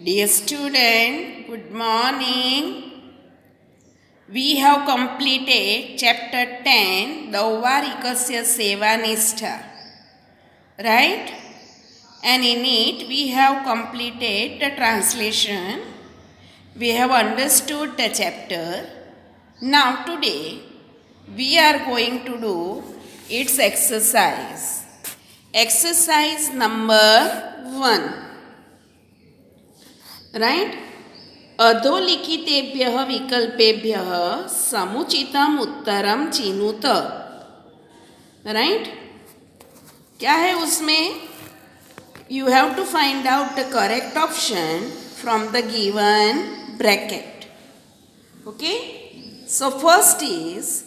Dear student, good morning. We have completed chapter 10, Dauvarikasya Sevanistha. Right? And in it we have completed the translation. We have understood the chapter. Now today we are going to do its exercise. Exercise number 1. Right? अधोलिखितेभ्यः विकल्पेभ्यः समुचितम उत्तरम चिनुत. Right? क्या है उसमें? You have to find out the correct option from the given bracket. Okay, so first is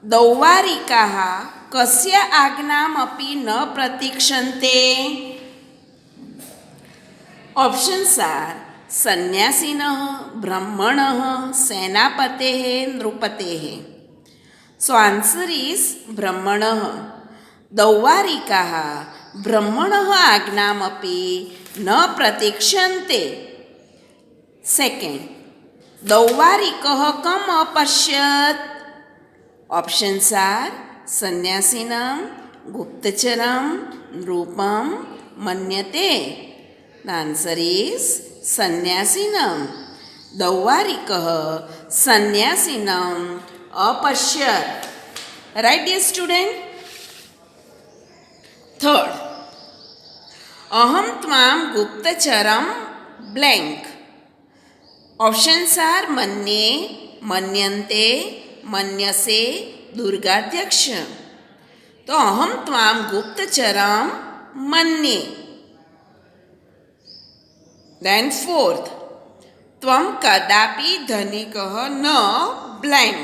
दौवारिकाः कस्य आज्ञामपि न प्रतीक्षन्ते. ऑप्शन्स आर सन्यासिनः, ब्रह्मणः, सेनापतेः, नृपतेः. सो आंसर इज ब्रह्मणः. दौवारिकाः ब्रह्मणः आज्ञामपि न प्रतीक्षन्ते. सेकेंड, दौवारिकः कम् अपश्यत्. ऑप्शन्स आर सन्यासिनं, गुप्तचरं, नृपं, मन्यते. The answer is सन्यासिनं. दौवारिकः सन्यासिनं अपश्यत्. Right, dear student? Third, अहं त्वां गुप्तचरं blank. Options are मन्ये, मन्यन्ते, मन्यसे, दुर्गाध्यक्ष. तो अहं त्वां गुप्तचरं मन्ये. Then fourth, त्वं कदापि धनिकः न blank.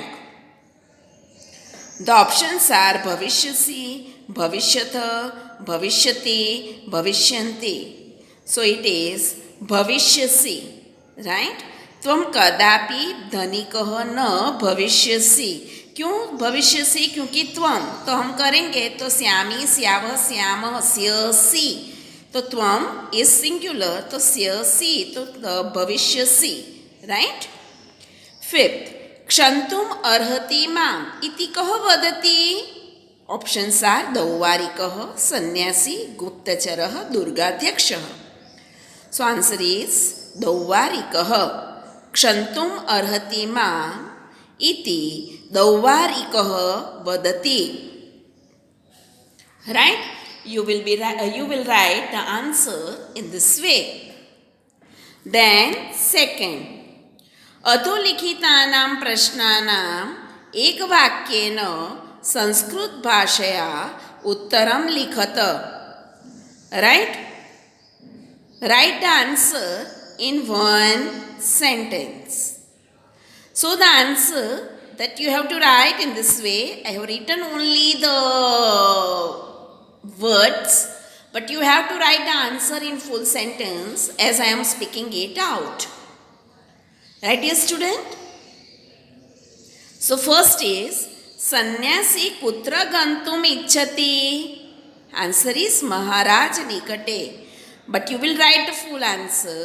The options are भविष्यसि, भविष्यतः, भविष्यति, भविष्यन्ति. So it is भविष्यसि. Right? त्वं कदापि धनिकः न भविष्यसि. क्यों भविष्यसि? क्योंकि त्वं तो हम करेंगे तो श्यामी, श्यावः, श्यामः, स्यसि. तो त्वम इज सिंगुलर, तो स्यसि तो भविष्यसि. राइट? फिफ्थ, क्षन्तुम् अर्हति माम् इति कः वदति. ऑप्शन्स आर दौवारिकः, सन्यासी, गुप्तचरः, दुर्गाध्यक्षः. So answer is दौवारिकः. क्षन्तुम् अर्हति माम् इति दौवारिकः वदति. Right? You will write the answer in this way. Then second, अधोलिखितानां प्रश्नानाम् एकवाक्येन संस्कृत भाषया उत्तरं लिखत. Right? Write the answer in one sentence. So the answer that you have to write in this way, I have written only the words, but you have to write the answer in full sentence as I am speaking it out. Right, dear student? So first is सन्यासी कुत्र गन्तुम् इच्छति. Answer is महाराज निकटे. But you will write the full answer.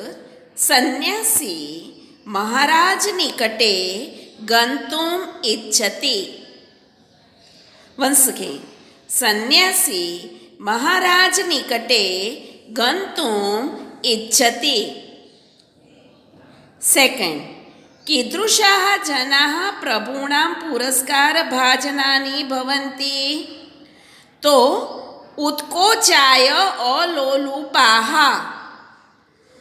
सन्यासी महाराज निकटे गन्तुम् इच्छति. Once again, सन्यासी महाराज निकटे गन्तुम् इच्छति. सेकेंड, कीदृशाः जनाः प्रभूणां पुरस्कारभाजनानि भवन्ति. तो उत्कोचाय अलोलुपाः.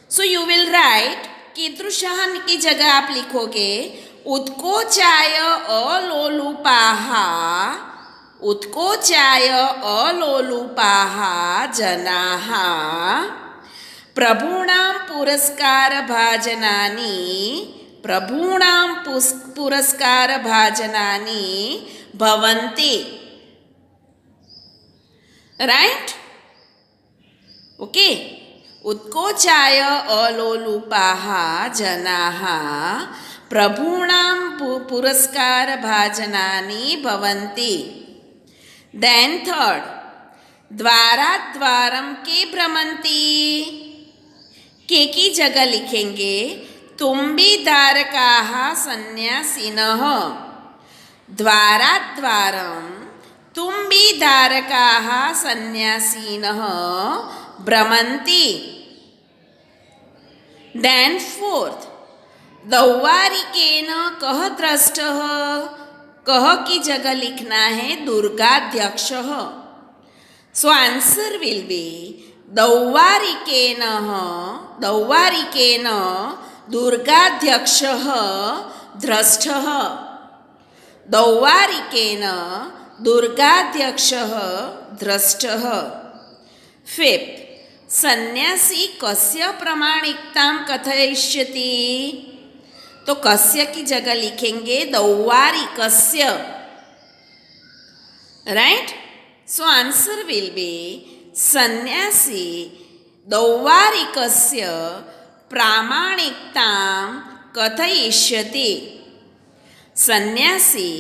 सो यू विल राइट कीदृशाः की जगह आप लिखोगे उत्कोचाय अलोलुपाः. उत्कोचाय अलोलुपाः जनाः प्रभूणां पुरस्कारभाजनानि भवन्ति. राइट? ओके. उत्कोचाय अलोलुपाः जनाः प्रभूणां पुरस्कारभाजनानि भवन्ति. Then third, द्वाराद्वारं के भ्रमन्ति. के की जगह लिखेंगे तुम्बिदारकाः सन्यासिनः द्वाराद्वारं तुम्बिदारकाः सन्यासिनः भ्रमन्ति. Then fourth, दौवारिकेन कः दृष्टः. कः की जगह लिखना है दुर्गाध्यक्षः. So answer will be दौवारिकेन दुर्गाध्यक्षः दृष्टः. दौवारिकेन दुर्गाध्यक्षः दृष्टः. फिफ्थ, सन्यासी कस्य प्रामाणिकतां कथयिष्यति. तो कस्य की जगह लिखेंगे दौवारिकस्य. Right. So answer will be सन्यासी दौवारिकस्य प्रामाणिकतां कथयिष्यति. सन्यासी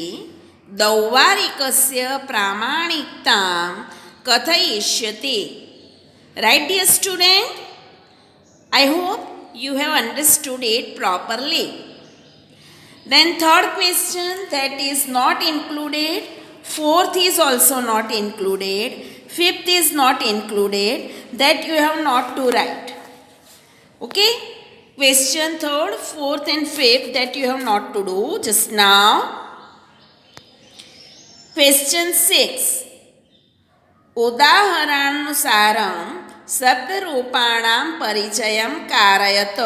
दौवारिकस्य प्रामाणिकतां कथयिष्यति. Right, dear student? I hope you have understood it properly. Then third question, that is not included. Fourth is also not included. Fifth is not included. That you have not to write. Okay? Question third, fourth and fifth that you have not to do just now. Question 6. उदाहरणानुसारं शब्दरूपाणां परिचयं कारयत.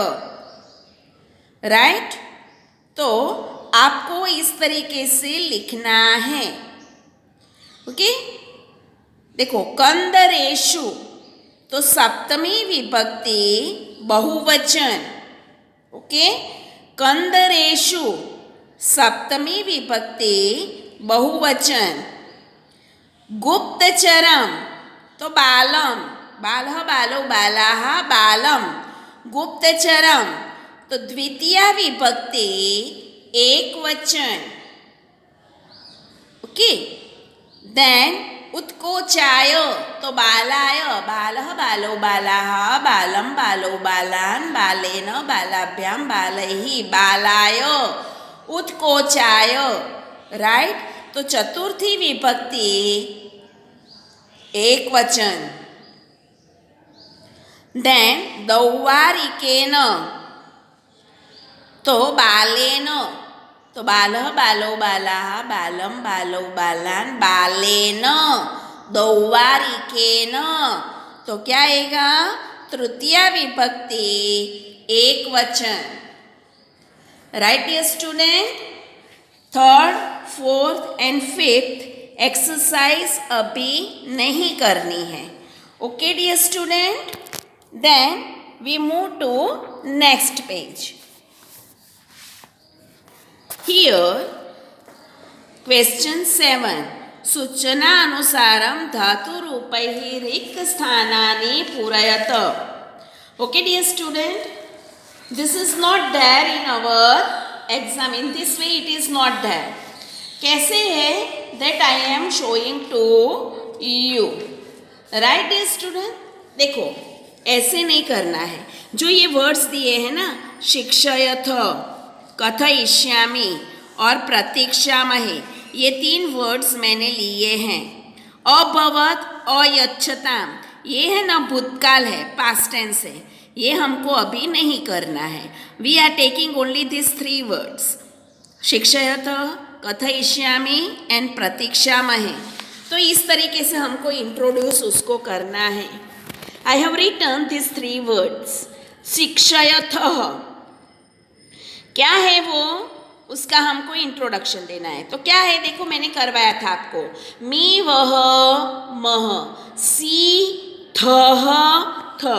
Right. तो आपको इस तरीके से लिखना है. Okay. देखो कंदरेशु तो सप्तमी विभक्ति बहुवचन. ओके. कंदरेशु सप्तमी विभक्ति बहुवचन. गुप्तचरम तो बालम. बालः बालो बालाः बालम. गुप्तचरम तो द्वितीय विभक्ति एक वचन. ओके. देन उत्कोचाय तो बालाय. बालः बालो बालाः बालम बालो बालान् बालेन बालाभ्यां बालैः बालाय उत्कोचाय. राइट. तो चतुर्थी विभक्ति एक वचन. देन दौवारिकेन तो बालेन. तो बालः बालो बालाः बालम बालो बालान् बालेन. दौवारिकेन तो क्या आएगा तृतीय विभक्ति एक वचन. Right dear student. Third, fourth and fifth exercise अभी नहीं करनी है. Okay dear student. Then we move to next page. Here question 7. सूचनानुसारं धातुरूपैः रिक्तस्थानानि पूरयत. Okay dear student. This is not there in our exam. In this way it is not there. कैसे है that I am showing to you. Right dear student. देखो ऐसे नहीं करना है. जो ये वर्ड्स दिए हैं ना शिक्षयथ, कथयिष्यामि और प्रतीक्षामहे, ये 3 वर्ड्स मैंने लिए हैं. अभवत, अयच्छताम ये है ना भूतकाल है, पास्ट टेंस है. ये हमको अभी नहीं करना है. We are taking only this 3 words शिक्षयथ, कथयिष्यामि एंड प्रतीक्षामहे. तो इस तरीके से हमको इंट्रोड्यूस उसको करना है. I have written this 3 words. शिक्षयथ क्या है वो, उसका हमको इंट्रोडक्शन देना है. तो क्या है देखो मैंने करवाया था आपको. मी वह मह, सी थह थ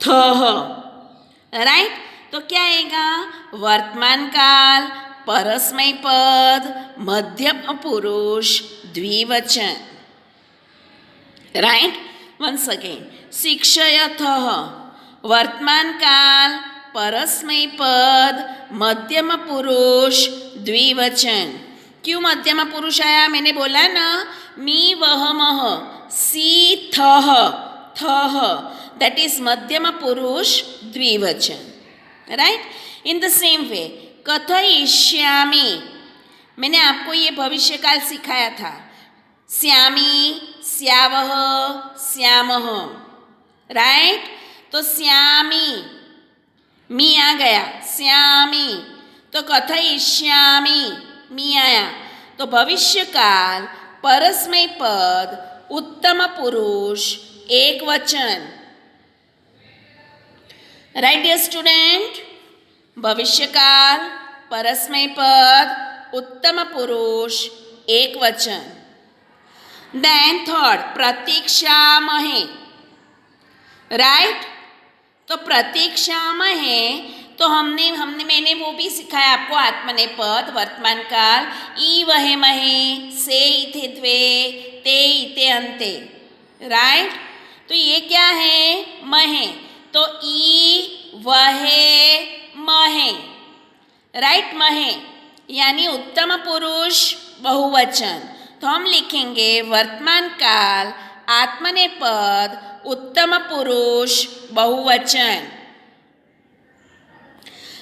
थह. राइट. तो क्या आएगा वर्तमान काल, परस्मय पद, मध्यम पुरुष, द्विवचन. राइट. Once again. शिक्षयथः वर्तमान काल, परस्मय पद, मध्यम पुरुष, द्विवचन. क्यों मध्यम पुरुष आया मैंने बोला ना. मी वह मह, सी थह थह. that is madhyama purush dvivachan. Right? In the same way, कथयिष्यामि, मैंने आपको ये भविष्यकाल सिखाया था. श्यामी, श्यावह, श्यामः. राइट? तो श्यामी, मी आ गया, श्यामी. तो कथयिष्यामि, मी आया. तो भविष्यकाल परस्मय पद उत्तम पुरुष एक वचन. Right dear student? भविष्यकाल परस्मय पद उत्तम पुरुष एक वचन. देन थर्ड, प्रतीक्षामहे. राइट? तो प्रतीक्षामहे, तो मैंने वो भी सिखाया आपको. आत्मनेपद, वर्तमान काल, ई वहे महे, से इथे द्वे, ते इते अंते. राइट? तो ये क्या है? महे. तो ई वहे महे. राइट? महे यानी उत्तम पुरुष बहुवचन. तो हम लिखेंगे वर्तमान काल आत्मनेपद उत्तम पुरुष बहुवचन.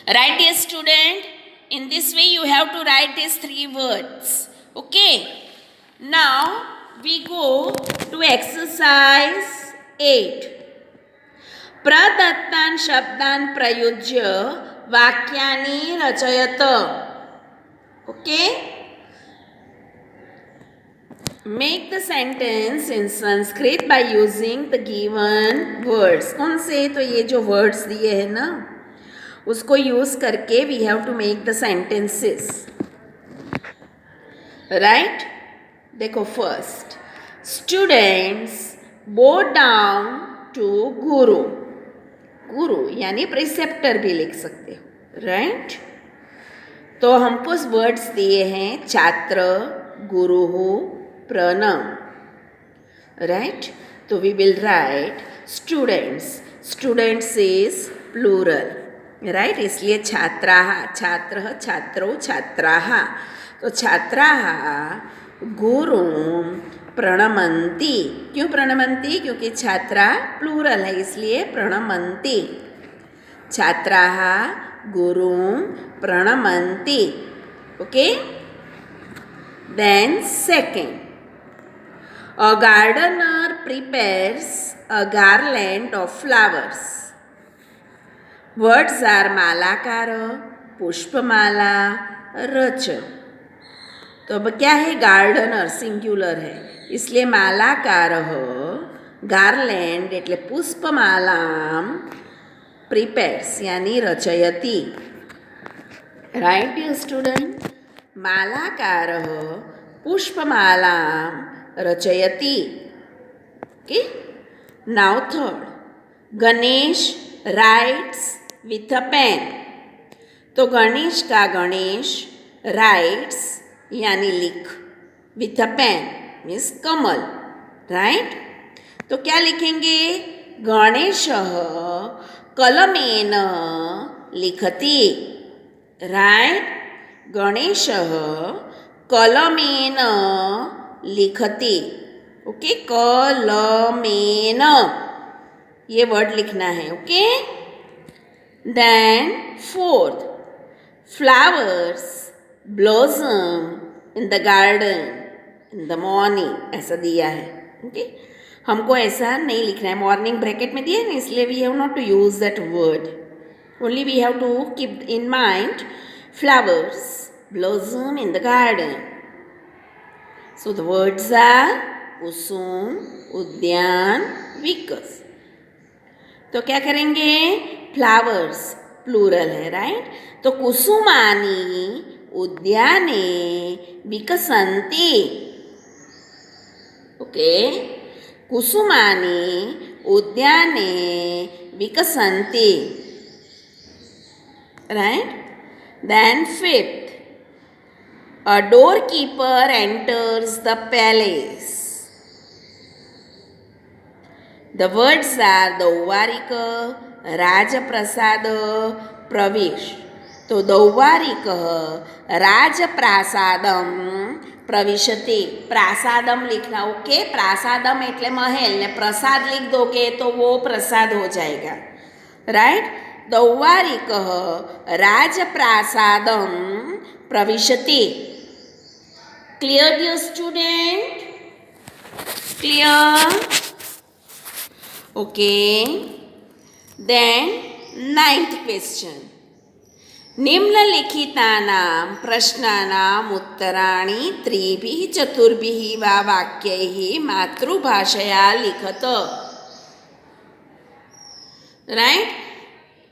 Right, dear student? In this way you have to write these 3 words. Okay? Now we go to exercise 8. प्रदत्तान् शब्दान् प्रयुज्य वाक्यानि रचयत. Okay? Make the sentence in Sanskrit by using the given words. कौन से? तो ये जो words दिए हैं ना, उसको यूज करके we have to make the sentences. Right? देखो, first, students bow down to guru. Guru यानी प्रिसेप्टर भी लिख सकते हो. राइट? तो हमको वर्ड्स दिए हैं छात्र, गुरु, प्रणम. राइट? तो we will write students. Students is plural. Right? इसलिए छात्राः, छात्रः, छात्रौ, छात्राः. तो छात्राः गुरुं प्रणमन्ति. क्यों प्रणमन्ति? क्योंकि छात्रा प्लूरल है, इसलिए प्रणमन्ति. छात्राः गुरुं प्रणमन्ति. Okay? Then second, a gardener prepares a garland of flowers. Words are मालाकार, पुष्पमाला, रच. तो अब क्या है? गार्डनर सिंग्युलर है, इसलिए मालाकार, गार्लैंड एटले पुष्पमाला, प्रिपेयर्स यानी रचयति. Right dear student? मालाकार पुष्पमाला रचयति. Okay? Now third, Ganesh writes with a pen. तो गणेश का गणेश राइट्स यानी लिख, with a pen means Kamal. Right? तो क्या लिखेंगे? गणेशः कलमेन लिखति. राइट? गणेशः कलमेन लिखति. ओके? कलमेन ये वर्ड लिखना है. Okay? Then fourth, flowers blossom in the garden in the morning. ऐसा दिया है. ओके? हमको ऐसा नहीं लिखना है. मॉर्निंग ब्रैकेट में दिया है ना, इसलिए we have not to use that word. Only we have to keep in mind flowers blossom in the garden. So the words are कुसुम, उद्यान, विकस. तो क्या करेंगे? फ्लावर्स प्लूरल है. राइट? तो कुसुमानी उद्याने विकसन्ति. ओके? कुसुमानी उद्याने विकसन्ति. Right? Then fifth, a doorkeeper enters the palace. The words are दौवारिक, राजप्रसाद, प्रवेश. तो दौवारिक राजप्रासादं प्रविशति, प्रासादम लिखना, ओके। प्रासादम एटले महल ने प्रसाद लिख दोगे तो वो प्रसाद हो जाएगा, राइट। दौवारिकः राजप्रासादम प्रविशति। Clear dear student, clear, okay. Then 9th question, निम्नलिखितानां प्रश्नानाम् उत्तराणि त्रिभिः चतुर्भिः वा वाक्यैः मातृभाषया लिखत, राइट।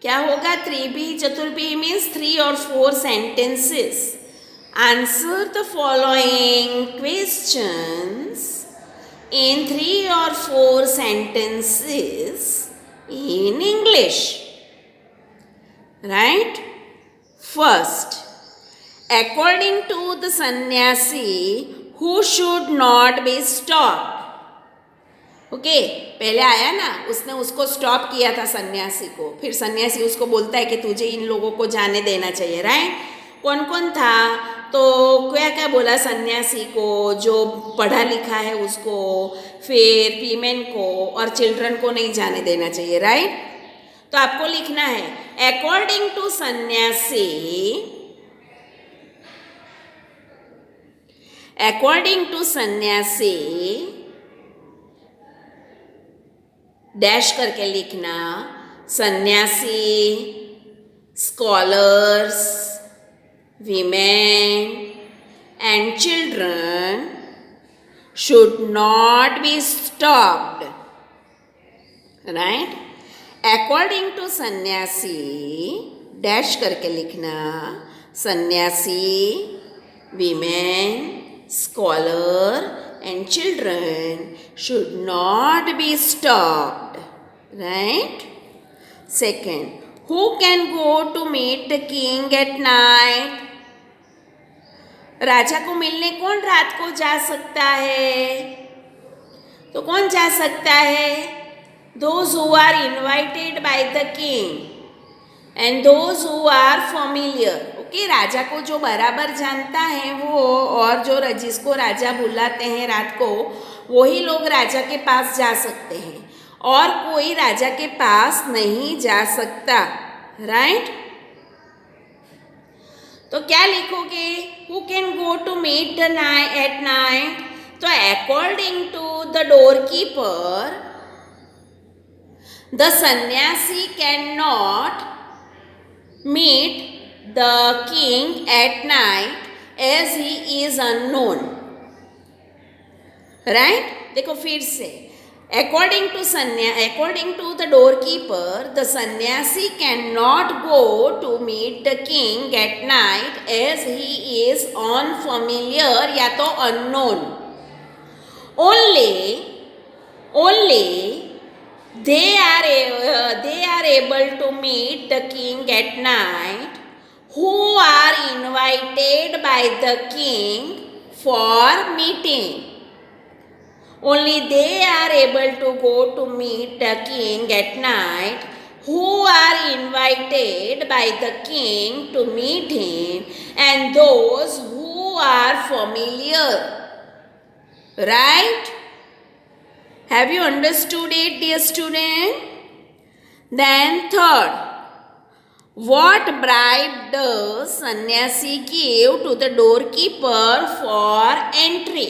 क्या होगा? त्रिभिः चतुर्भिः means 3 or 4 sentences. Answer the following questions in 3 or 4 sentences in English, right. First, according to the sannyasi, who should not be stopped? Okay, पहले आया ना, उसने उसको स्टॉप किया था सन्यासी को, फिर सन्यासी उसको बोलता है कि तुझे इन लोगों को जाने देना चाहिए, राइट। कौन कौन था? तो क्या क्या बोला सन्यासी को? जो पढ़ा लिखा है उसको, फिर वीमेन को और चिल्ड्रन को नहीं जाने देना चाहिए, राइट। तो आपको लिखना है according to sannyasi, according to sannyasi dash करके लिखना, sannyasi, scholars, women and children should not be stopped, right. According to sannyasi dash करके लिखना, sannyasi, women, scholar and children should not be stopped, right. Second, who can go to meet the king at night? राजा को मिलने कौन रात को जा सकता है? तो कौन जा सकता है? Those who are invited by the king and those who are familiar, okay. राजा को जो बराबर जानता है वो, और जो जिसको राजा बुलाते हैं रात को, वही लोग राजा के पास जा सकते हैं, और कोई राजा के पास नहीं जा सकता, राइट। तो क्या लिखोगे? Who can go to meet the at night? तो according to the door keeper, the sanyasi can not meet the king at night as he is unknown, right. देखो फिर से, according to the doorkeeper, the sannyasi cannot go to meet the king at night as he is unfamiliar या तो unknown. Only they are able to meet the king at night who are invited by the king for meeting. Only they are able to go to meet the king at night who are invited by the king to meet him, and those who are familiar, right. Have you understood it, dear student? Then third, what bribe does sannyasi give to the doorkeeper for entry?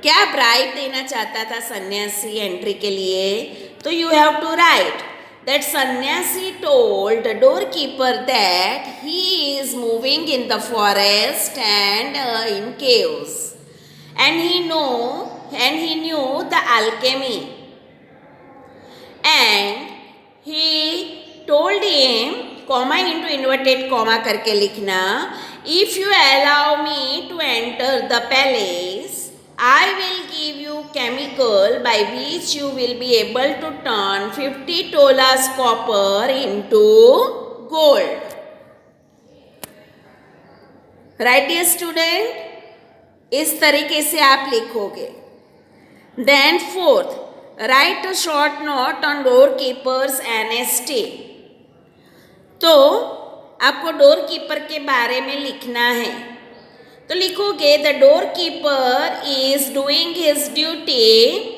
क्या bribe देना चाहता था sannyasi entry के लिए? तो you have to write that sannyasi told the doorkeeper that he is moving in the forest and in caves, and he knew the alchemy, and he told him, comma into inverted comma करके लिखना, if you allow me to enter the palace, I will give you chemical by which you will be able to turn 50 tolas copper into gold. Right, dear student? इस तरीके से आप लिखोगे. Then fourth, write a short note on doorkeeper's honesty. तो आपको door keeper के बारे में लिखना है। तो लिखोगे the door keeper is doing his duty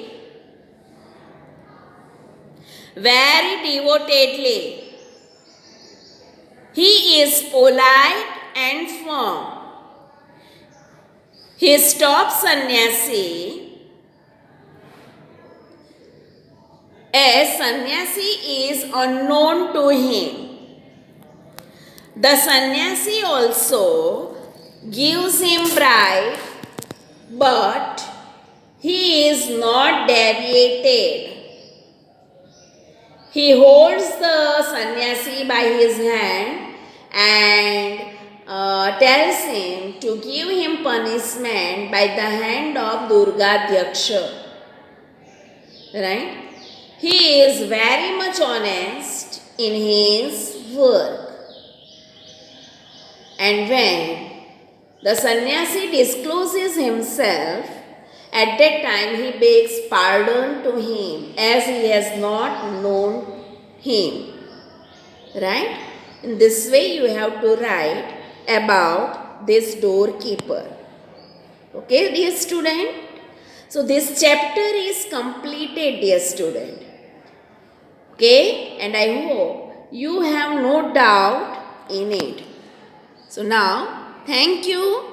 very devotedly. He is polite and firm. His top sannyasi, as sannyasi is unknown to him. The sannyasi also gives him bribe, but he is not deviated. He holds the sannyasi by his hand and tells him to give him punishment by the hand of Durga Dhyaksha. Right? He is very much honest in his work. And when the sannyasi discloses himself, at that time he begs pardon to him as he has not known him. Right? In this way you have to write about this doorkeeper. Okay, dear student? So this chapter is completed, dear student. Okay? And I hope you have no doubt in it. So now, thank you.